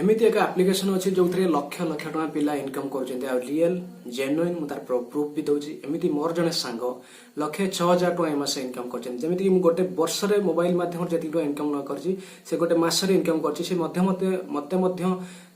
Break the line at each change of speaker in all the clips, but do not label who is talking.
एमती एक आप्लिकेशन अच्छी जो लक्ष लक्ष टका पिला इनकम कर रियल जेन्युइन मुझे प्रूफ भी दूसरी एमती मोर जड़े सांग लक्षे 6,000 टका मस इनकम करमती गोटे वर्ष मोबाइल मध्यम जी इनकम न कर गोटे मसरे इनकम कर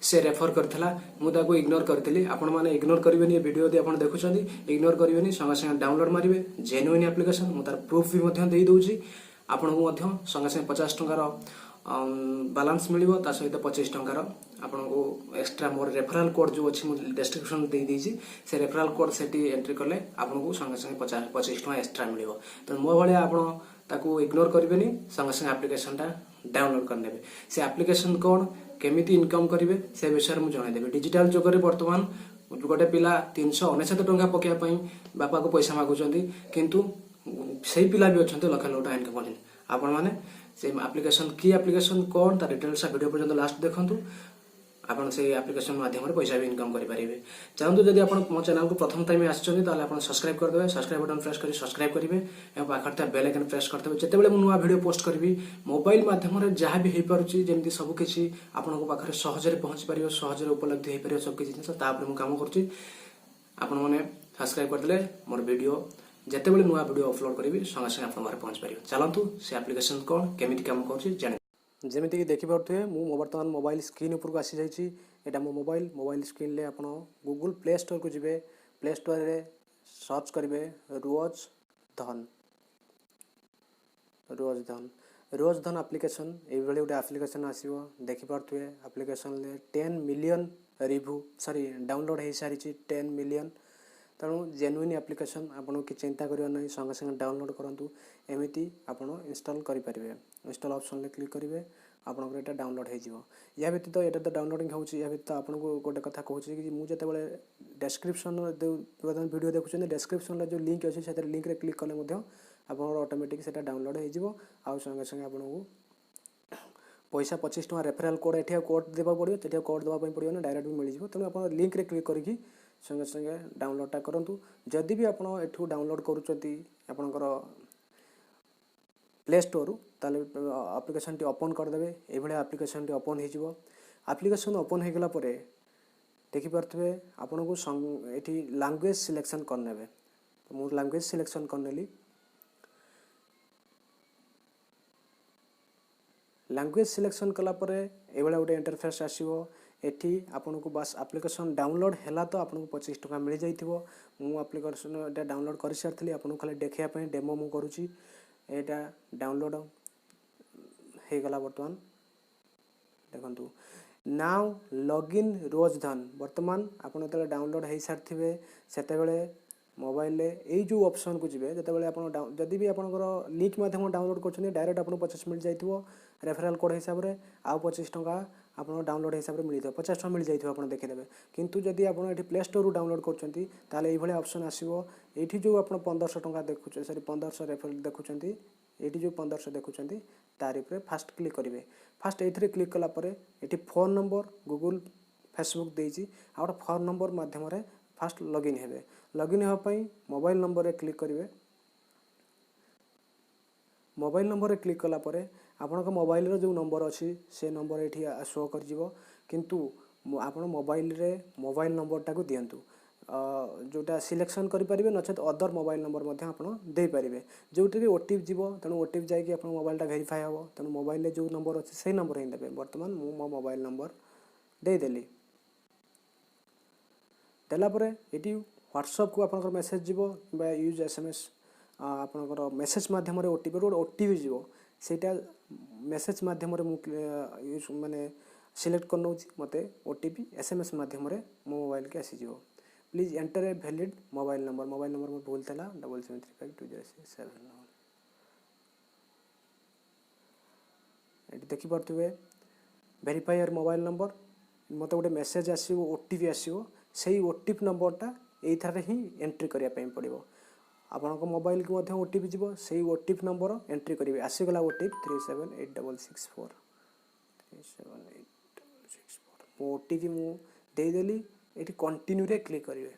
से रेफर करथिला मुझे इग्नोर करी आपण मैंने इग्नोर करेंगे वीडियो यदि आप देखुं इग्नोर करेंगे संगे संगे डाउनलोड मारे जेन्युइन एप्लिकेशन मुझे प्रूफ भी दे दूसरी आपन को संगे संगे 50 टंकार बालांस मिलिबो ता सहित 25 टंकार आपन को एक्स्ट्रा मोर रेफरल कोड जो अच्छी मुझे डिस्क्रिप्शन दे दीजिए से रेफरल कोड सेटी एंट्री कले आपन को संगे संगे 25 टंका एक्स्ट्रा मिलिबो तो मो भाया आपन ताको इग्नोर करेंगे संगे संगे एप्लिकेशन टा डाउनलोड करने से एप्लिकेशन कौन केमिति इनकम करेंगे से विषय मुझे जनईदेवी डिजिटल जुगर बर्तमान गोटे पिला 399 टंका पकड़ बापा को पैसा मागुंट किंतु से पिला भी अच्छा लक्ष लक्ष टका इनकम कर आपण मैंने से एप्लिकेशन की एप्लिकेशन कौन ता डिटेल्स वीडियो पर्यंत लास्ट देखंतु आपण से एप्लिकेशन माध्यम पैसा भी इनकम करेंगे चाहूँ जदि आप मो चैनल को प्रथम टाइम आसते सब्सक्राइब करदे सब्सक्राइब बटन प्रेस कर सब्सक्राइब करेंगे और पाखर बेल आइकन प्रेस करदे जितेबाला मुझे नुआ वीडियो पोस्ट करी मोबाइल माध्यम जहाँ भी हो पार्टी जमी सबकि आपण पाखे सहजरे पहुँची पार सहजरे उपलब्धि हो पार सबकि जिन मुझे कम कर सब्सक्राइब करदे मोर वीडियो जितेबाला नुआ वीडियो अपलोड करी संगे संगे आप पहुँच पार चलतु से एप्लिकेशन कौन केमी कम कर जमीक देखिपे मुझे बर्तमान मोबाइल स्क्रीन उपरको आसी जाइए यहाँ मो मोबाइल स्क्रीन आप गूगल प्ले स्टोर को जी प्ले स्टोर रे सर्च करेंगे रोजधन एप्लिकेशन ये गोटे एप्लिकेशन आसो देखिपे application 10 million review sorry download हो सारी 10 मिलियन तेणु जेन्युइन एप्लिकेशन आपको कि चिंता करना नहीं संगे संगे डाउनलोड करूँ एमती आप इंस्टॉल करेंगे इंस्टॉल ऑप्शन क्लिक करेंगे आपंकर यहाँ डाउनलोड हो या व्यतीत यहाँ तो डाउनलोडिंग होती या व्यतीत आपको गोटे कथा कहूँ कि मुझे डेस्क्रिप्शन वीडियो देखुं डेस्क्रिप्शन जो लिंक अच्छे से लिंक रे क्लिक कले आप ऑटोमेटिक से डाउनलोड हो संगे संगे आपको पैसा 25 टका रेफरल कोड ये कोड देवा पड़ो ये कोड देवाई पड़ो ना डायरेक्ट भी मिल तेणु आप लिंक रे क्लिक करके संगे संगे डाउनलोडटा करूँ जदि भी आपड़ एठू डाउनलोड करूँकर प्ले स्टोर ताले एप्लिकेशन टी ओपन करदे ये एप्लिकेशन टी ओपन हो एप्लिकेशन ओपन हो गला देखिपे आपन को ये लैंग्वेज सिलेक्शन करने तो मुझे लैंग्वेज सिलेक्शन करनेली लैंग्वेज सिलेक्शन कलापर ये गोटे इंटरफेस आसो एठी आपन को बस एप्लिकेशन डाउनलोड है तो आपको 25 टका मिल जाइए मु एप्लिकेशन ये डाउनलोड कर सारी आपको खाली देखापी डेमो मु करुँची एटा डाउनलोड हो गला बर्तमान देखंतु नाउ लॉगिन रोजधन बर्तमान आपन जो डाउनलोड हो सारी से मोबाइल ये जो ऑप्शन को जी जो जदि भी आपंकर लिंक मध्यम डाउनलोड कर डायरेक्ट आपको 25 मिल जाइए रेफरल कोड हिसाब से आउ 25 टका आप डाउनलोड हिसाब से मिल 50 टका मिल जाइए आप देखिदेवे किंतु जदि आप प्ले स्टोर डाउनलोड कर ऑप्शन आसो ये जो आप 1500 टका देखुं सॉरी 1500 रेफरल देखुं ये जो 1500 देखुं तार फास्ट क्लिक करेंगे फास्ट ये क्लिक कलापर ये फोन नंबर गूगल फेसबुक देती आ गए फोन नंबर मध्यम फास्ट लॉगिन हेबे लॉगिन होगापाई मोबाइल नंबर रे क्लिक करेंगे मोबाइल नंबर रे क्लिक कलापर आपन मोबाइल रो जो नंबर अच्छी से नंबर ये शो कर किंतु आप मोबाइल रे मोबाइल नंबरटा को दिंतु जोटा सिलेक्शन करेंगे नचेत अदर मोबाइल नंबर आप दे पारे जोटी भी ओटीपी जीव तेणु ओटीपी जाकि मोबाइलटा भेरीफाई हम तेणु मोबाइल जो नंबर अच्छे से नंबर ही देवे बर्तमान मो मोबाइल नंबर देदेली देलापर ये व्हाट्सएप को आप मेसेज जीव यूज एसएमएस आपंकर मेसेज मध्यम ओटीपी गोटे ओटीपी जीव सेटा मेसेज मध्यम यूज माने सिलेक्ट कर नौ मत ओटीपी एसएमएस मध्यम मो मोबाइल के आसीज please enter a valid mobile number मोर भूल था 77352067 ये देखिपे वेरीफाई योर मोबाइल नंबर मत गोटे मेसेज आसो ओटीपी आसो से ओटीपी नंबरटा ये ही एंट्री करने पड़ो आपण मोबाइल को ओटीपी जीव से ओटीपी नंबर एंट्री करेंगे आसीगला ओटीपी 378664 378664 ओटीपी मुदेदेली ये कंटिन्यू रे क्लिक करेंगे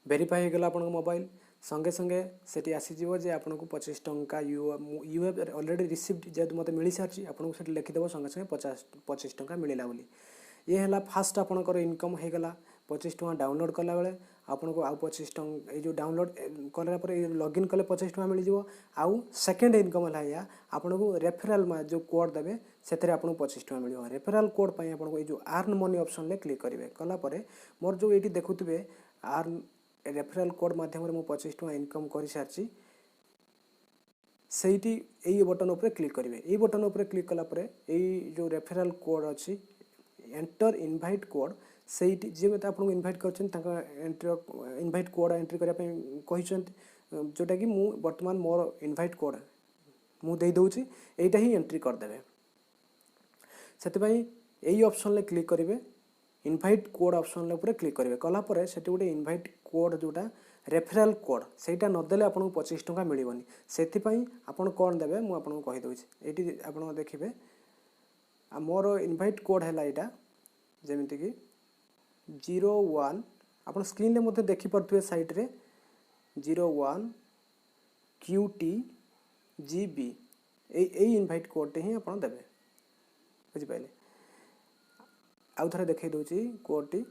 वेरीफाई हो गला मोबाइल संगे संगे सेठी आसीजिवो जे आपनको 25 टंका यू हैव ऑलरेडी रिसीव्ड जेहेतु मते मिली सारछि आपनको सेठी लिखिदेव संगे संगे 25 टंका मिलिला बोली ये है फास्ट आपंकर इनकम हो गला 25 टंका डाउनलोड कला बेले आपको आउ 25 टंका ये जो डाउनलोड कलापर लॉगिन कले 25 टंका मिल जाव आउ सेकेंड इनकम है या आपको रेफरल जो कोड देवे से आपको 25 टंका मिल रेफरल कोड पर आपको ये जो आर्न मनी ऑप्शन ले क्लिक करेंगे कलापर मोर जो ये देखुए आर्न रेफरल कोड माध्यम 25 टंका इनकम कर सारी सेठी यही बटन उपर क्लिक करेंगे यही बटन उपर क्लिक कलापर यही जो रेफरल कोड अच्छी एंटर इनभाइट कोड से जी मत आपको इनभाइट कर इनभाइट कोड एंट्री करने जोटा कि मु वर्तमान मोर इनभाइट कोड मुझे दूसरी यहीटा ही एंट्री करदे से यही ऑप्शन ले क्लिक करेंगे इनभाइट कोड ऑप्शन उपर क्लिक करेंगे कलापर से गोटे इनभाइट कोड जोटा रेफरल कोड सेटा नदेले आपको 25 टंका मिलबनी से आपड़ कौन देवे मुझे कहीदे ये आप देखिए मोर इनभाइट कोड है यहाँ जमीती कि 01 आप स्क्रीन में मत देखिपे साइट रे 01 QT GB यही इनभाइट कोडटे ही आप देवे बुझिपारे आउ थे देखई दूसरी कोडटी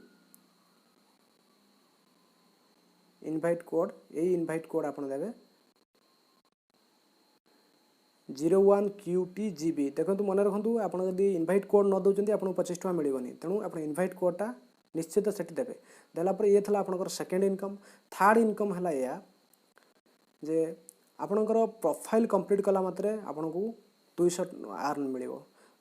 इनभाइट कोड यही इनभाइट कोड आप देवे 01 QT GB देखो मन रखु आप इनभाइट कोड न दौरान आपको 25 टंका मिलबनी तेणु आप इनभाइट कोडटा निश्चित सेठी देवे देलापर ये था आपंकर सेकेंड इनकम थर्ड इनकम है या जे आपणकर प्रोफाइल कंप्लीट कला मात्रे आपको 200 आर्न मिल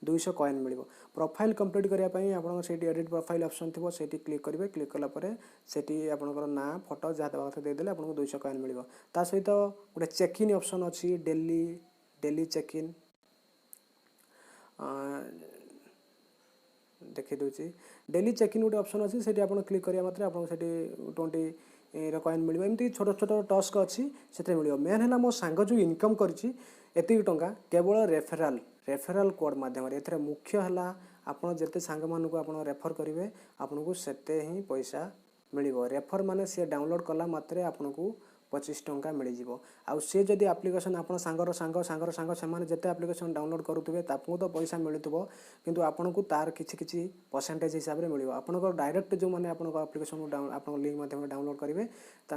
200 कॉइन मिल प्रोफाइल कंप्लीट करने आप एडिट प्रोफाइल ऑप्शन थी से क्लिक करेंगे क्लिक कलापर से आपंकर ना फोटो जहाँ देवा कथा देदेले आपको 200 कॉइन मिल ता सहित गोटे चेक इन ऑप्शन अच्छी डेली चेक इन देखी दूसरी डेली चेक इन गोटे ऑप्शन अच्छी से क्लिक करिया मात्रे आपको 20 कॉइन मिल एमती छोट छोट टास्क अच्छी से मिल मेन है मो सांग जो इनकम करी टंका केवल रेफरल कोड माध्यम ए मुख्य है आप जिते सांग मानक आप रेफर करेंगे आपको सेते ही पैसा मिल रेफर माने सी डाउनलोड कला मात्रे आपको 25 टंका मिल जाव आउ सी जदि आप्लिकेसन आप सांगर सांग से जिते आप्लिकेसन डाउनलोड करुवे ताकू तो पैसा मिलूव किंतु आपन को तार किसी परसेंटेज हिसाब से मिल आपंकर डायरेक्ट जो मैंने आप्लिकेसन आप लिंक माध्यम डाउनलोड करेंगे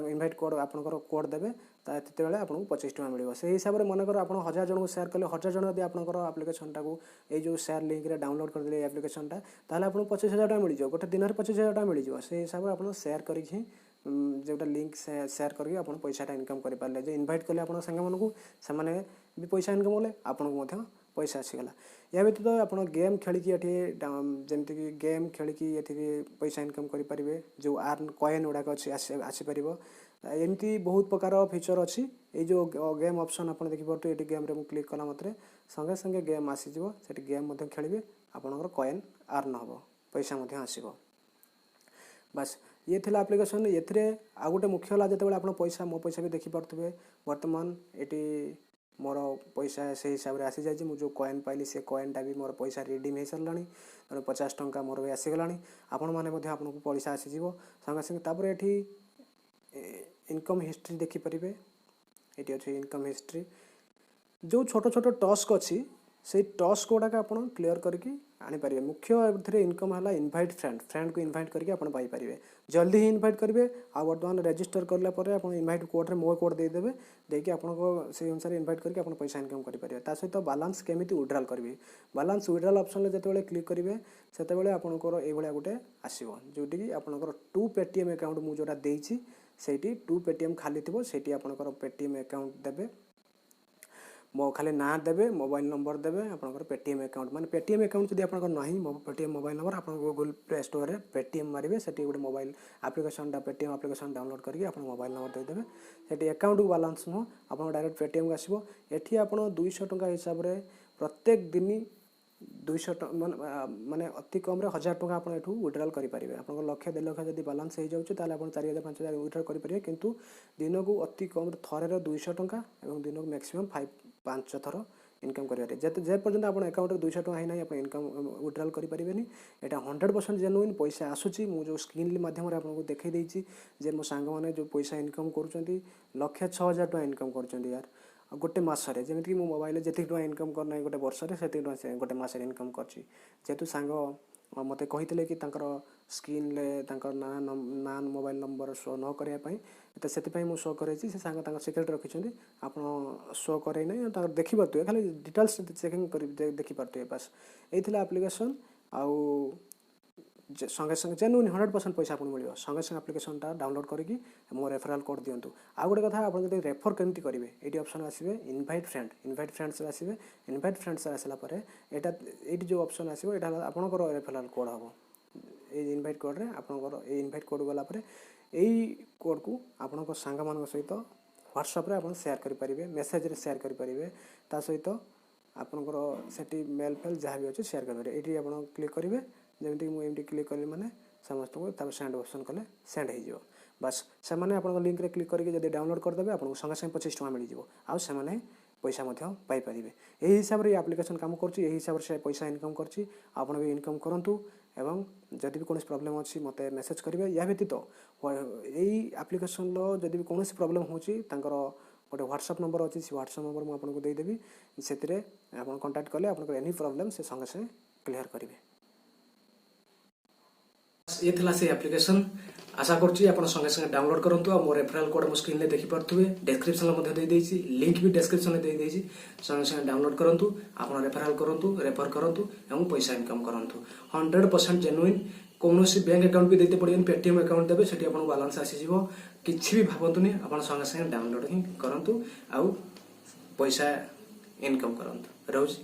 इनभाइट कोड आपंकर कोड देवे तेते आपको 25 टंका मिल से हिसाब से मनकर आप 1000 जन को सेयार कले 1000 जन यदि आपंकर आप्लिकेसन टाक ये जो सेयार लिंक रे डाउनलोड करदे आप्लिकेसनटा ताहले आपको 25,000 टका मिल गोटे दिन 25,000 टका मिल से हिसाब से आप सेयार करके जोटा लिंक सेयार करके आप पैसाटा इनकम करें जो इनभाइट कले आप सांग मानक से भी पैसा इनकम कले आपको पैसा आसीगला या व्यतीत आप गेम खेलिकी ये जमीती कि गेम खेलिकी ये पैसा इनकम करेंगे जो आर्न कॉइन गुड़ाक आसीपर एमती बहुत प्रकार फीचर अच्छी ये जो गेम ऑप्शन आप देखिपे ये गेम रे क्लिक कला मात्रे संगे संगे गेम आसीज से गेम खेलिए आपंकर कॉइन आर्न हम पैसा आसो बस ये थिला एप्लिकेशन ये आ गोटे मुख्य है जो आप पैसा मो पैसा भी देखिपे वर्तमान ये मोर पैसा से हिसाब से आसी जाए मुझे कॉइन पाइली से कॉइनटा भी मोर पैसा रिडीम हो सारा तेणु 50 टंका मोर भी आसीगला आपण मैंने आपको पैसा आसीज संगे संगे तापर ये इनकम हिस्ट्री देखिपारे ये अच्छे इनकम हिस्ट्री जो छोट छोट टास्क अच्छी से टास्क गुड़ाक आप क्लीयर करके आनीपारे मुख्य इनकम है इनभाइट फ्रेंड को इनभाइट करके आप पाइपर जल्दी ही इनभाइट करेंगे आ बर्तमान रजिस्टर कलापर आप इनभाइट कोड रे मो कोड देदेवे देकी आपको से अनुसार इनभाइट करके आप पैसा इनकम करेंगे सहित बालांस केमी विड्रॉल करेंगे बालांस विड्रॉल ऑप्शन जो क्लिक करेंगे से आपंकर ये गोटे आसो जोटी कि आपंकर 2 पेटीएम अकाउंट मुझे देती से 2 पेटीएम खाली थी से आपंकर पेटीएम अकाउंट देवे मो खाली ना देवे मोबाइल नंबर देवे आपंकर पेटीएम अकाउंट माने पेटीएम अकाउंट जब आप ना पेटीएम मोबाइल नंबर आप गूगल प्ले स्टोर रे पेटीएम मारे से गोटे mobile application Paytm application download करके आप मोबाइल नंबर देदेवे से अकाउंट बालांस नुह आप डायरेक्ट पेटीएम को आसो ये आप 200 टंका हिसाब से प्रत्येक दिन 200 माने अति कम 1000 टंका आप विड्रॉल करेंगे आप लक्ष्य 2 लक्ष जब बालांस हो जाए 4000 5000 विड्रॉल करेंगे किंतु दिन को अति कम थर 200 टंका और दिन को मैक्सिमम 5 थर इनकम करिवारे जे पर्यंत आपण अकाउंट रे 200 टका है नै आपण इनकम विड्रॉल करि परिबेनी एटा 100% जेन्युइन पैसा आसुची मु जो स्क्रीन माध्यम रे आपन को देखै देइची जे मो सांग माने जो पैसा इनकम करूचंती लक्ष्य 6000 टका इनकम करूचंती यार गोटे मास रे जेमिति कि मो मोबाइल जेति टका इनकम करना गोटे वर्ष रे सेति टका गोटे मास रे इनकम करची जेतु सांग मते कहितले कि तांकर स्क्रीन ले तांकर ना मोबाइल नंबर शो न करिया पई त सेति पई मु शो करे छी से सांग तांकर सिक्रेट रखिछंती आपण शो करे नै तांकर देखि परतु खाली डिटेल्स चेकिंग करि देखि परतु बस एथिला एप्लीकेशन आउ संगे संगे जेन्युइन 100% पैसा आपन मिलियो संगे संगे एप्लीकेशन ता डाउनलोड करिकि मो रेफरल कोड दियंतु आ गोटे कथा आपन जदि रेफर केमति करिवे एटी ऑप्शन आसीबे इनवाइट फ्रेंड्स आसीबे इनवाइट फ्रेंड्स आसला परे एटा एटी जो ऑप्शन आसीबो एटा आपन को रेफरल कोड हबो ए इनवाइट कोड रे आपन को ए इनवाइट कोड गला परे एई कोड को आपन को संग मान सहित व्हाट्सएप रे आपन शेयर करि परिबे मेसेज रे शेयर करि परिबे ता सहित आपन को सेटी मेल फेल जहा भी अछि शेयर करिबे एटी आपन क्लिक करिवे जेमति मु एमटी क्लिक करली माने समस्त को तब सेंड ऑप्शन कले सेंड हे जिवो बस से माने आपन लिंक रे क्लिक करके जदि डाउनलोड कर देबे आपन संगे संगे 25 टका मिल जिवो आ से माने पैसा मध्य पाई परिबे एही हिसाब रे एप्लीकेशन काम करची एही हिसाब से पैसा इनकम करची आपन भी इनकम करंतु एवं जदि भी कोनोस प्रॉब्लम अछि मते मेसेज करिवे या व्यतीत एही एप्लीकेशन लो जदि भी कोनोस प्रॉब्लम होची तांकर गोटे व्हाट्सएप नंबर अछि से व्हाट्सएप नंबर मु आपन को दे देबी सेतिरे आपन कांटेक्ट करले आपन को एनी प्रॉब्लम से संगे संगे क्लियर करिवे ये थिला से एप्लीकेशन आशा करछि आपण संगे संगे डाउनलोड करंतु आ मोर रेफरल कोड मो स्क्रीन ले देखि परथुवे डिस्क्रिप्शन ले मध्ये दे देछि लिंक भी डिस्क्रिप्शन ले दे देछि संगे संगे डाउनलोड करंतु आपण रेफरल करंतु रेफर करंतु एवं पैसा इनकम करंतु 100% जेन्युइन कोनोसी बैंक अकाउंट भी देते पड़ियन पेटीएम अकाउंट देबे सेठी आपण बैलेंस आसी जिवो किछि भी भाबंतुनी आपण संगे संगे डाउनलोड ही करंतु आ पैसा इनकम करंतु रोज